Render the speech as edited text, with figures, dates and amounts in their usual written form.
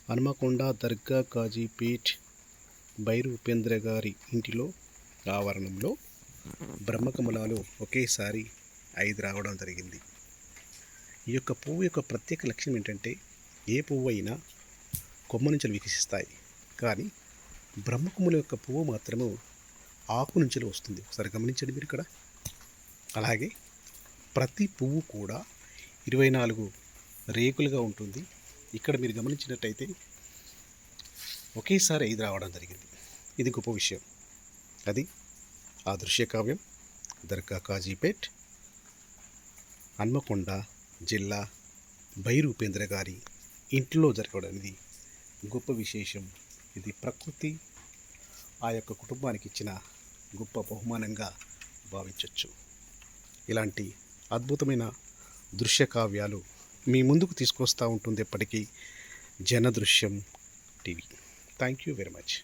హన్మకొండ దర్గా కాజీపేట్ బైరు ఉపేంద్ర గారి ఇంటిలో ఆవరణంలో బ్రహ్మకమలాలు ఒకేసారి 5 రావడం జరిగింది. ఈ యొక్క పువ్వు యొక్క ప్రత్యేక లక్షణం ఏంటంటే, ఏ పువ్వు అయినా కొమ్మ నుంచి వికసిస్తాయి, కానీ బ్రహ్మకమల యొక్క పువ్వు మాత్రము ఆకు నుంచి వస్తుంది. ఒకసారి గమనించండి మీరు ఇక్కడ. అలాగే ప్రతి పువ్వు కూడా 24 రేకులుగా ఉంటుంది. ఇక్కడ మీరు గమనించినట్టయితే ఒకేసారి 5 రావడం జరిగింది. ఇది గొప్ప విషయం. అది ఆ దృశ్య కావ్యం దర్గా కాజీపేట్, హన్మకొండ జిల్లా బైరు ఉపేంద్ర గారి ఇంట్లో జరగడం అనేది గొప్ప విశేషం. ఇది ప్రకృతి ఆ యొక్క కుటుంబానికి ఇచ్చిన గొప్ప బహుమానంగా భావించవచ్చు. ఇలాంటి అద్భుతమైన దృశ్య కావ్యాలు మీ ముందుకు తీసుకొస్తూ ఉంటుంది ఎప్పటికీ Janadrishyam TV. Thank you very much.